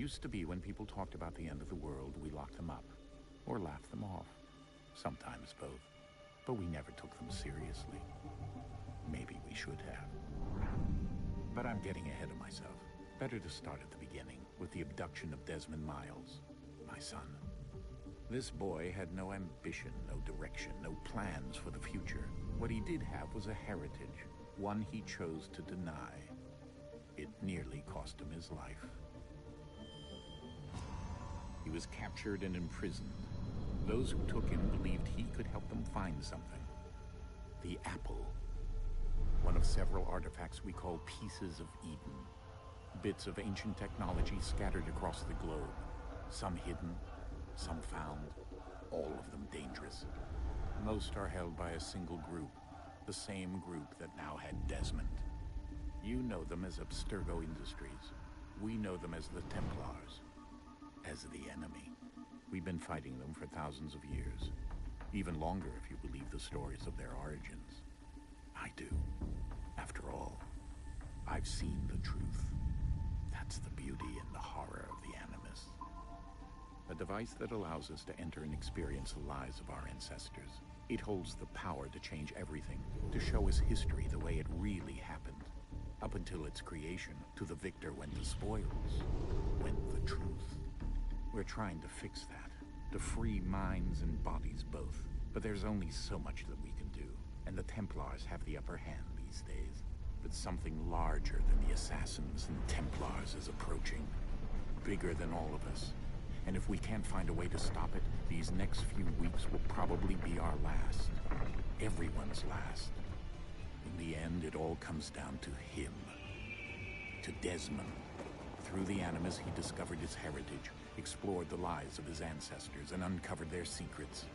Used to be when people talked about the end of the world, we locked them up. Or laughed them off. Sometimes both. But we never took them seriously. Maybe we should have. But I'm getting ahead of myself. Better to start at the beginning, with the abduction of Desmond Miles, my son. This boy had no ambition, no direction, no plans for the future. What he did have was a heritage, one he chose to deny. It nearly cost him his life. He was captured and imprisoned. Those who took him believed he could help them find something. The apple. One of several artifacts we call pieces of Eden. Bits of ancient technology scattered across the globe. Some hidden, some found, all of them dangerous. Most are held by a single group, the same group that now had Desmond. You know them as Abstergo Industries. We know them as the Templars, as the enemy. We've been fighting them for thousands of years, even longer if you believe the stories of their origins. I do. After all, I've seen the truth. That's the beauty and the horror of the Animus. A device that allows us to enter and experience the lives of our ancestors. It holds the power to change everything, to show us history the way it really happened. Up until its creation, to the victor went the spoils, went the truth. We're trying to fix that, to free minds and bodies both. But there's only so much that we can do, and the Templars have the upper hand these days. But something larger than the Assassins and Templars is approaching, bigger than all of us. And if we can't find a way to stop it, these next few weeks will probably be our last. Everyone's last. In the end, it all comes down to him. To Desmond. Through the Animus, he discovered his heritage, explored the lives of his ancestors, and uncovered their secrets.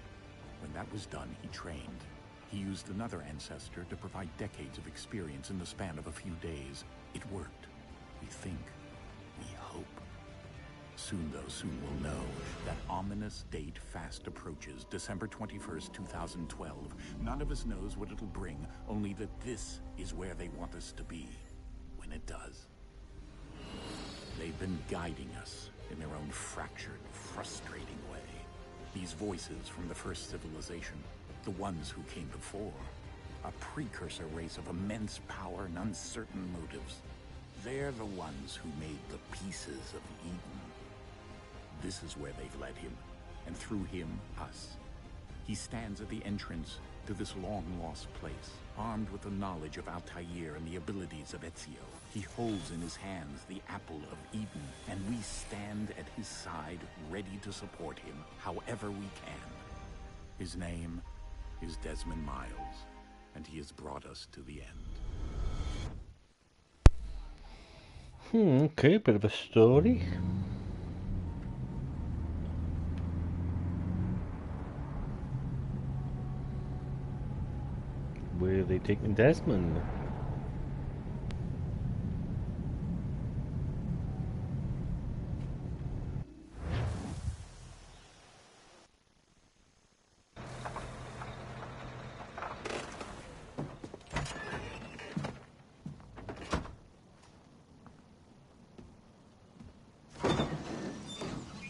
When that was done, he trained. He used another ancestor to provide decades of experience in the span of a few days. It worked. We think. We hope. Soon, though, soon we'll know. That ominous date fast approaches, December 21st, 2012. None of us knows what it'll bring, only that this is where they want us to be, when it does. They've been guiding us in their own fractured, frustrating way. These voices from the first civilization, the ones who came before, a precursor race of immense power and uncertain motives. They're the ones who made the pieces of Eden. This is where they've led him, and through him, us. He stands at the entrance to this long-lost place, armed with the knowledge of Altair and the abilities of Ezio. He holds in his hands the apple of Eden, and we stand at his side, ready to support him however we can. His name is Desmond Miles, and he has brought us to the end. Okay, bit of a story. Where are they taking Desmond?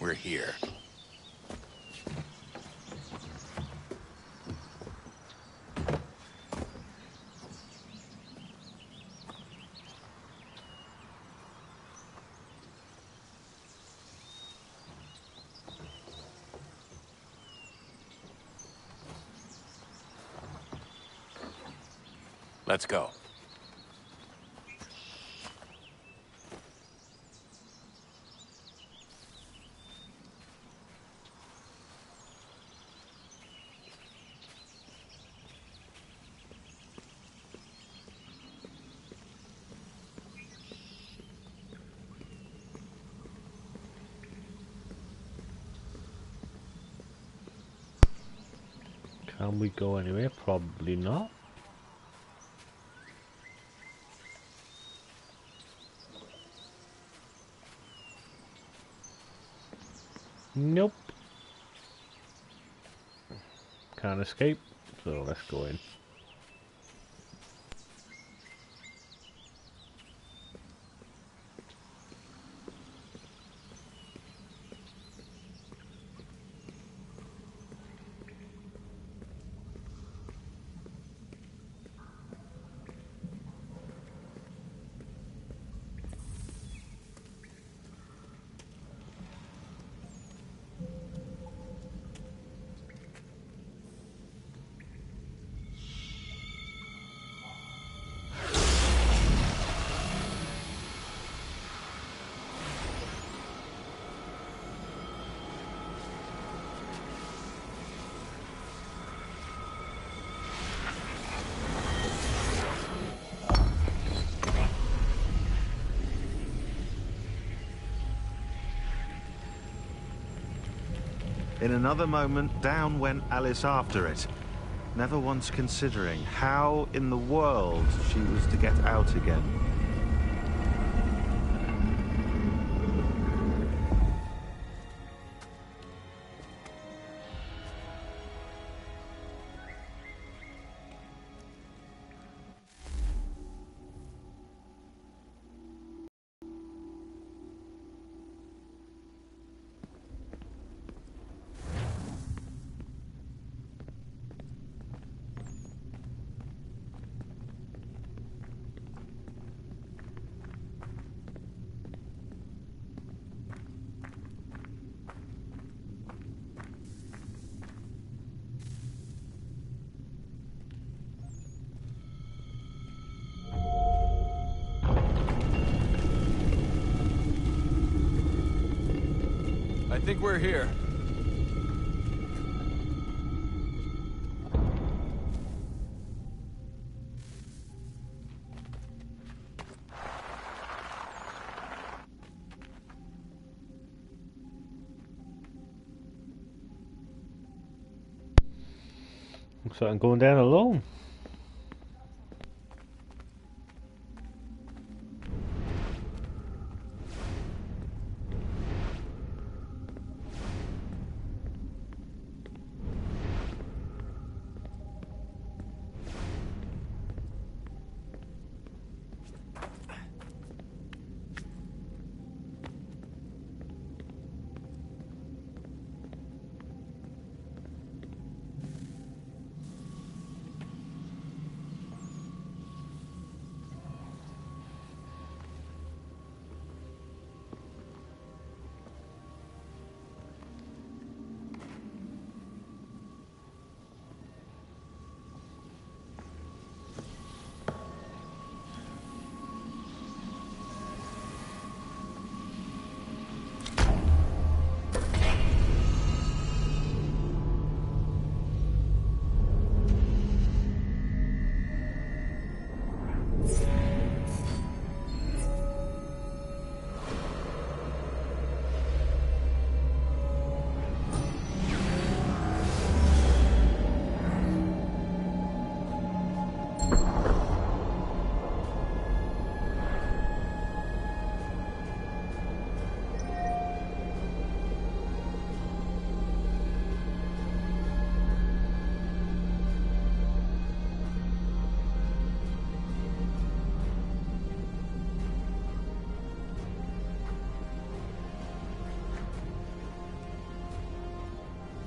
We're here. Let's go. Can we go anywhere? Probably not. Nope. Can't escape, so let's go in. In another moment, down went Alice after it, never once considering how in the world she was to get out again. I think we're here. Looks like I'm going down alone.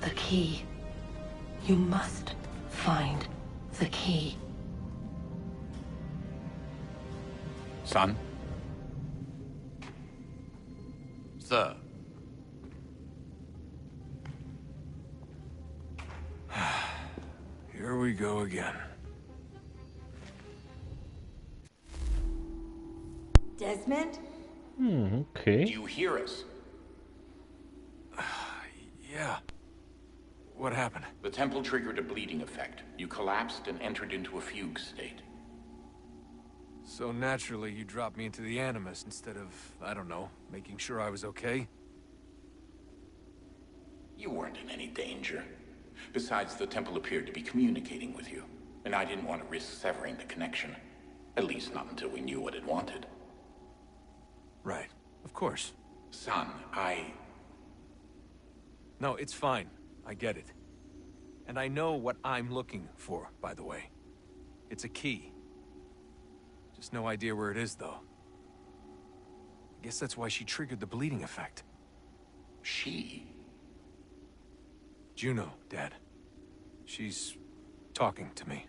The key. You must find the key. Son? Sir. Here we go again. Desmond? Okay. Do you hear us? Yeah. What happened? The temple triggered a bleeding effect. You collapsed and entered into a fugue state. So naturally, you dropped me into the Animus instead of, I don't know, making sure I was okay? You weren't in any danger. Besides, the temple appeared to be communicating with you, and I didn't want to risk severing the connection. At least not until we knew what it wanted. Right. Of course. Son, No, it's fine. I get it. And I know what I'm looking for, by the way. It's a key. Just no idea where it is, though. I guess that's why she triggered the bleeding effect. She? Juno, Dad. She's talking to me.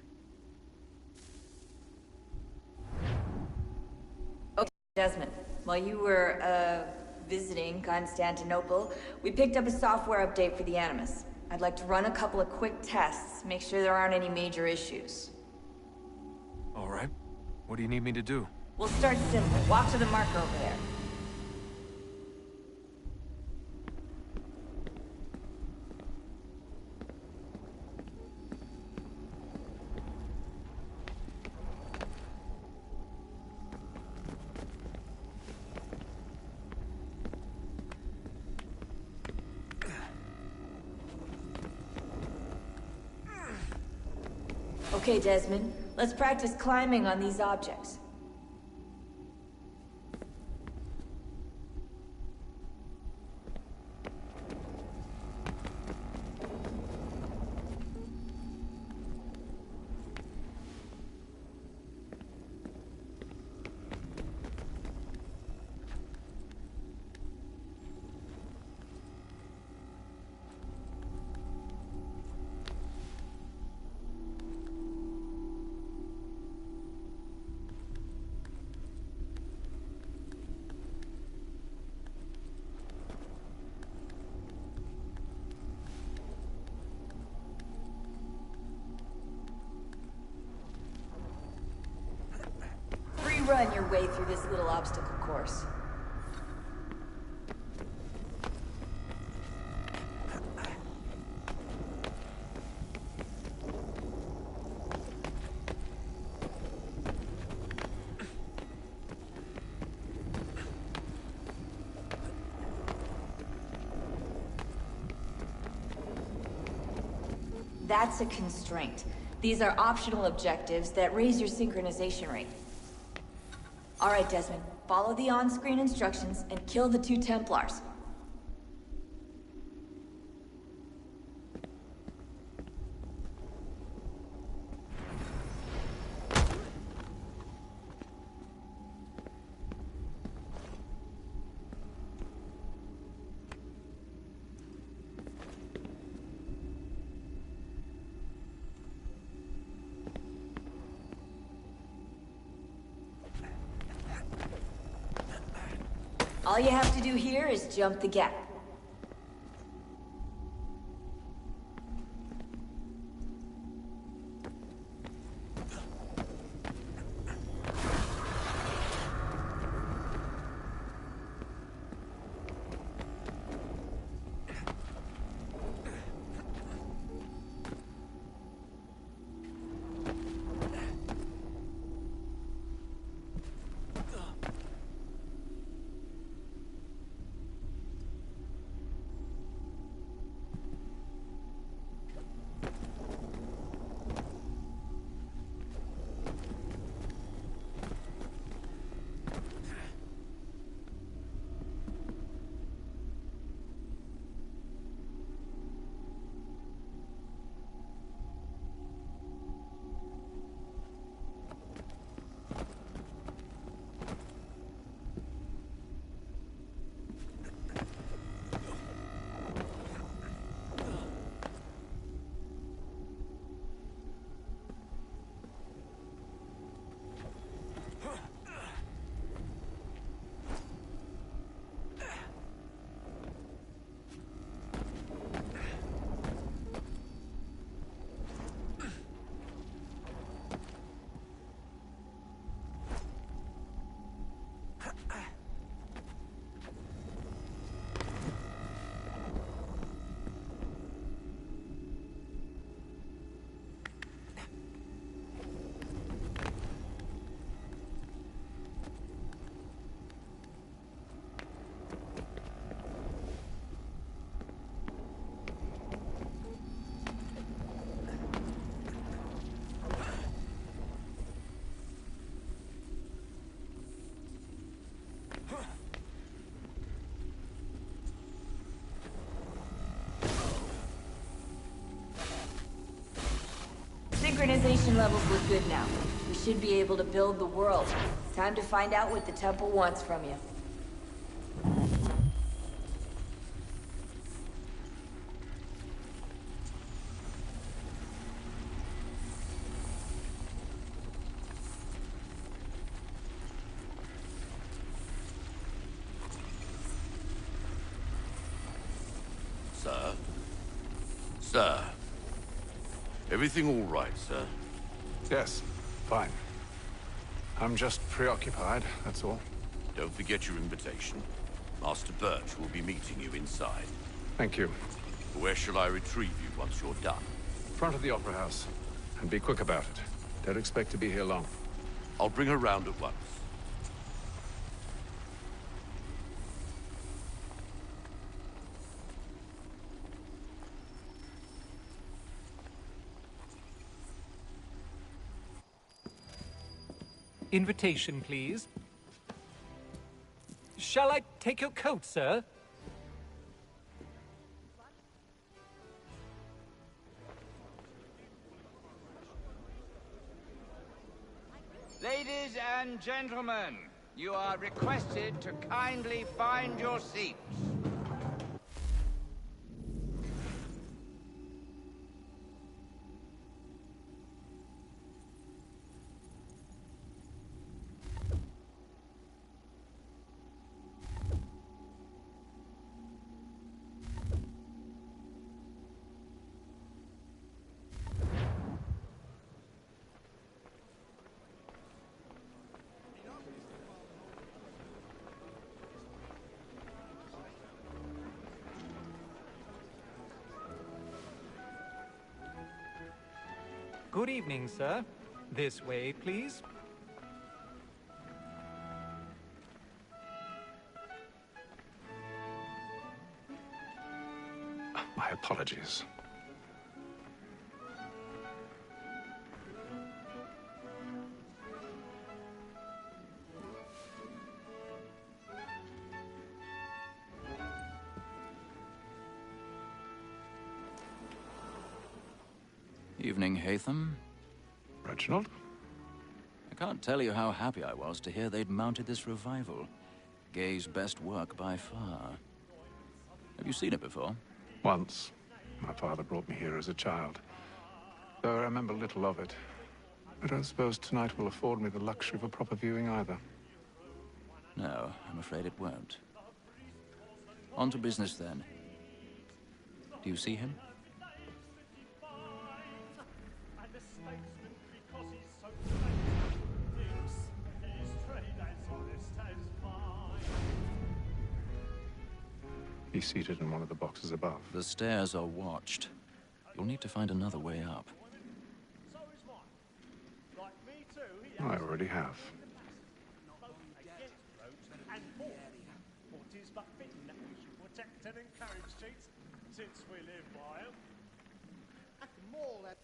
Okay, Desmond. While you were, visiting Constantinople, we picked up a software update for the Animus. I'd like to run a couple of quick tests, make sure there aren't any major issues. All right. What do you need me to do? We'll start simple. Walk to the marker over there. Okay, Desmond. Let's practice climbing on these objects. Run your way through this little obstacle course. That's a constraint. These are optional objectives that raise your synchronization rate. All right, Desmond. Follow the on-screen instructions and kill the 2 Templars. All you have to do here is jump the gap. Synchronization levels look good now. We should be able to build the world. Time to find out what the temple wants from you. Sir? Sir? Everything all right, sir? Yes, fine. I'm just preoccupied, that's all. Don't forget your invitation. Master Birch will be meeting you inside. Thank you. Where shall I retrieve you once you're done? Front of the Opera House. And be quick about it. Don't expect to be here long. I'll bring her round at once. Invitation, please. Shall I take your coat, sir? Ladies and gentlemen, you are requested to kindly find your seats. Good evening, sir. This way, please. My apologies. Evening, Hatham. Reginald? I can't tell you how happy I was to hear they'd mounted this revival. Gay's best work by far. Have you seen it before? Once. My father brought me here as a child. Though I remember little of it. I don't suppose tonight will afford me the luxury of a proper viewing either. No, I'm afraid it won't. On to business, then. Do you see him? He's seated in one of the boxes above. The stairs are watched. You'll need to find another way up. I already have. Since we live by 'em. At the mall, that...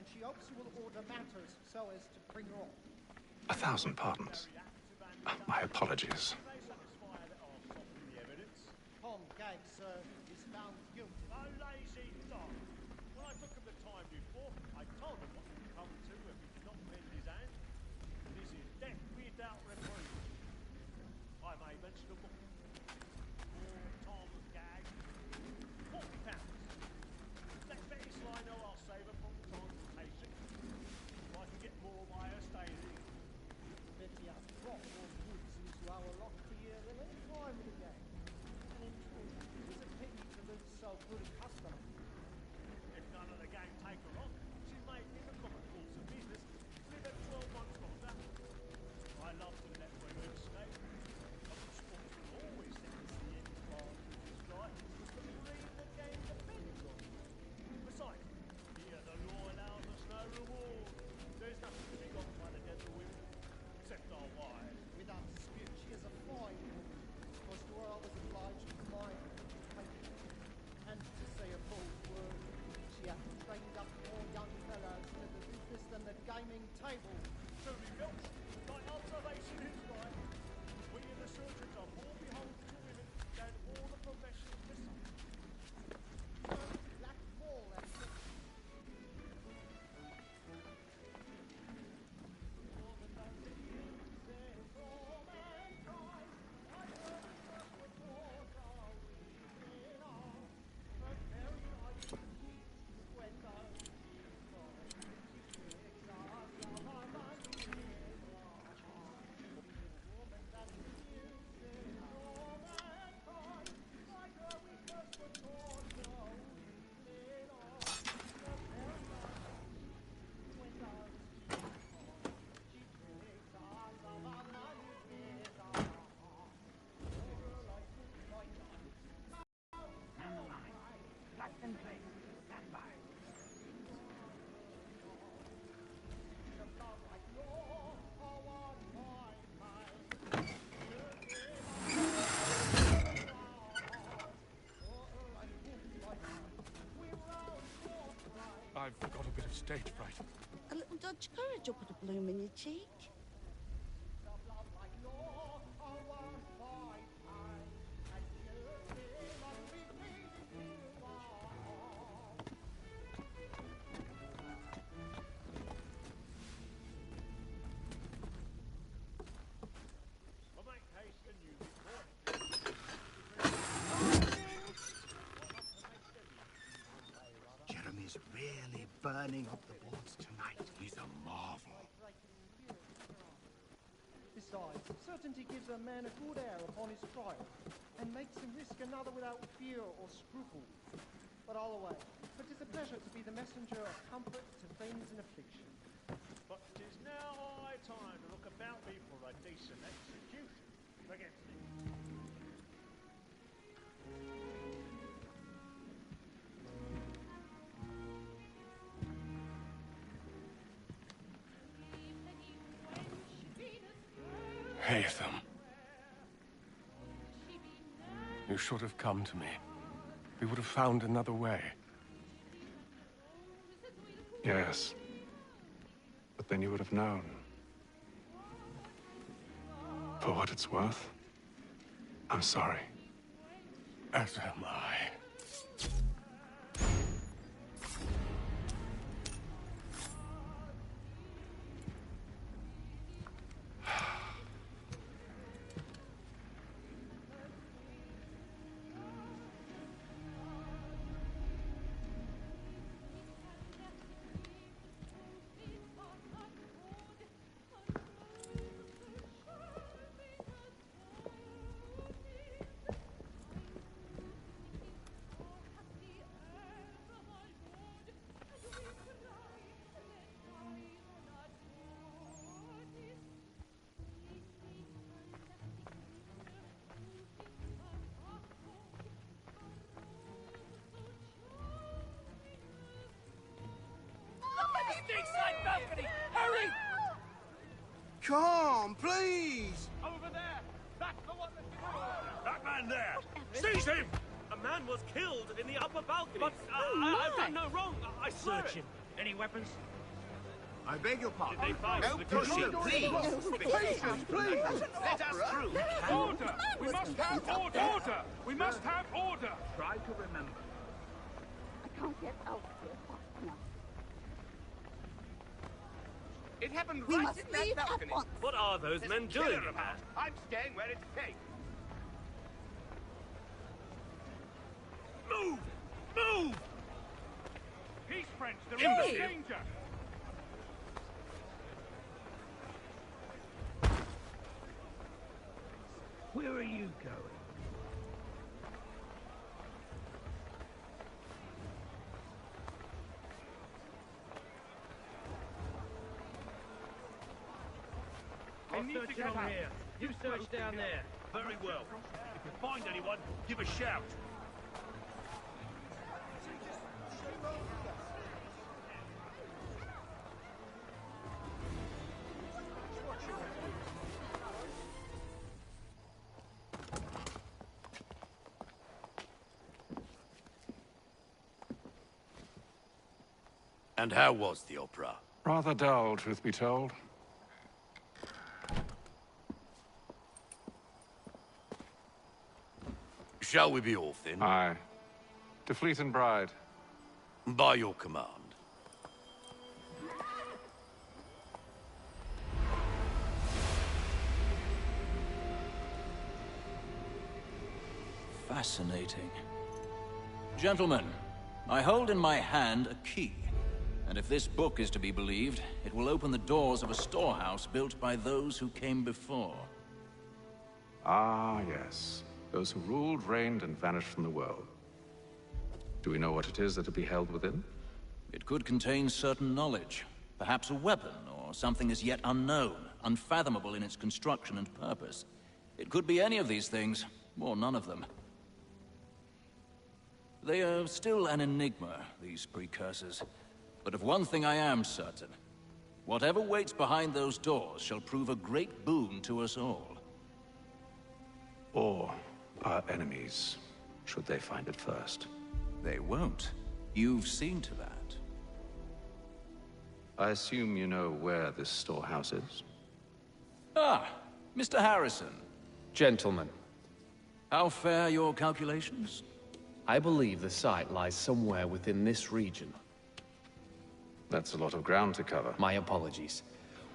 and she hopes you will order matters so as to bring her on. 1,000 pardons. My apologies. Tom Gaggs is found guilty. No lazy dog. When I took him the time before, I told him what he'd come to if he did not bend his hand. This is death without reprieve. I may mention a book. For Tom Gaggs. £40. Let Betty Sly know I'll save her from transportation. So I can get more by her staying here. Betty has brought more goods into our lot here than any time of the day. And in truth, it is a pity to lose so good a customer. If none of the gang take her on, she may, in the common course of business, live at 12 months longer. I love to let women escape. A good sportsman always thinks the end part of his life is to believe the game depends on it. Besides, here the law allows us no reward. There's nothing to be got by the dead of women, except our wives. Without dispute, she is a fine stage fright. A little Dutch courage will put a bloom in your cheek. Jeremy's really burning up the boards tonight. He's a marvel. Besides, certainty gives a man a good air upon his trial, and makes him risk another without fear or scruple. But all away, for 'tis a pleasure to be the messenger of comfort to friends in affliction. But 'tis now high time to look about me for a decent execution against him. Haytham. You should have come to me. We would have found another way. Yes. But then you would have known. For what it's worth, I'm sorry. As am I. Side balcony! Hurry! Come, please! Over there! That's the one that's... That man there! Seize him! A man was killed in the upper balcony. But I've done no wrong. I swear Search it. him. Any weapons? I beg your pardon. Did they find No the pushing, please! Patience, please! Let us through. Order! We must have order! Order! We must have order! Try to remember. I can't get out here fast enough. It happened We right must in that leave at balcony. once. What are those men There's a doing? killer about. I'm staying where it's safe. Move! Move! Peace, friends. There is Imbecile. danger. Where are you going? I need to get out. here. You search down there. Very well. If you find anyone, give a shout. And how was the opera? Rather dull, truth be told. Shall we be off then? Aye. To Fleet and Bride. By your command. Fascinating. Gentlemen, I hold in my hand a key. And if this book is to be believed, it will open the doors of a storehouse built by those who came before. Ah, yes. Those who ruled, reigned, and vanished from the world. Do we know what it is that will be held within? It could contain certain knowledge. Perhaps a weapon, or something as yet unknown, unfathomable in its construction and purpose. It could be any of these things, or none of them. They are still an enigma, these precursors. But of one thing I am certain. Whatever waits behind those doors shall prove a great boon to us all. Or our enemies, should they find it first. They won't. You've seen to that. I assume you know where this storehouse is? Ah, Mr. Harrison. Gentlemen, How fare your calculations? I believe the site lies somewhere within this region. That's a lot of ground to cover. My apologies.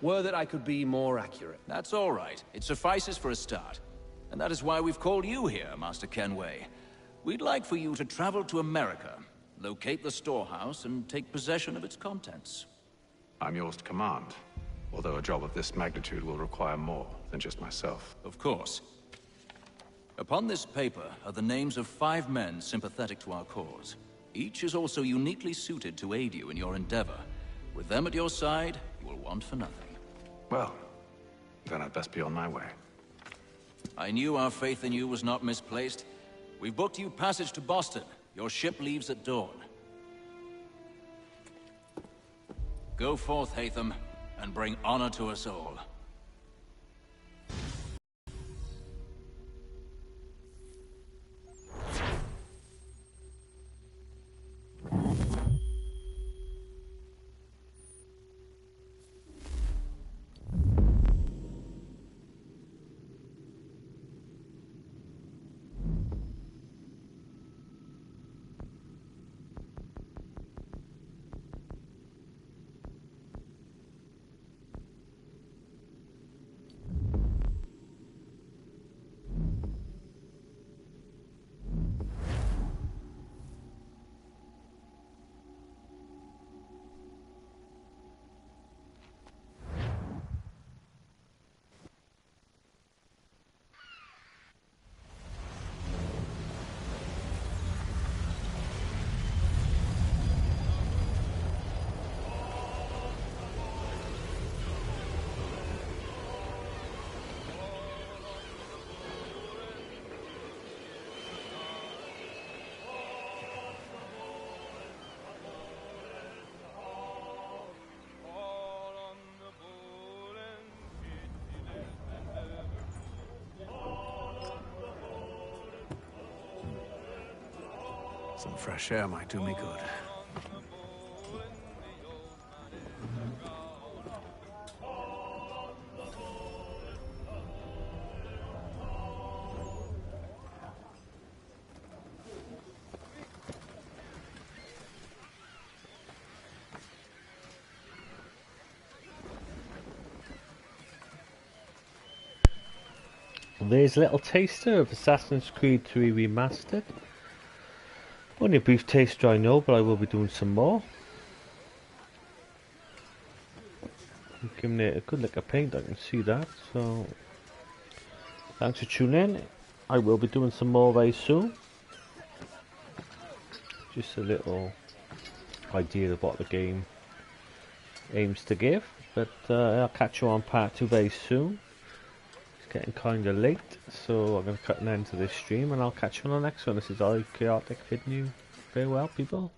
Were that I could be more accurate. That's all right. It suffices for a start. And that is why we've called you here, Master Kenway. We'd like for you to travel to America, locate the storehouse, and take possession of its contents. I'm yours to command, although a job of this magnitude will require more than just myself. Of course. Upon this paper are the names of 5 men sympathetic to our cause. Each is also uniquely suited to aid you in your endeavor. With them at your side, you will want for nothing. Well, then I'd best be on my way. I knew our faith in you was not misplaced. We've booked you passage to Boston. Your ship leaves at dawn. Go forth, Hatham, and bring honor to us all. Some fresh air might do me good. There's a little taster of Assassin's Creed 3 Remastered. Only a brief taster, I know, but I will be doing some more. I'm giving it a good lick of paint, I can see that. So, thanks for tuning in. I will be doing some more very soon. Just a little idea of what the game aims to give. But I'll catch you on part 2 very soon. It's getting kind of late, so I'm going to cut an end to this stream and I'll catch you on the next one. This is I Chaotic bidding you farewell, people.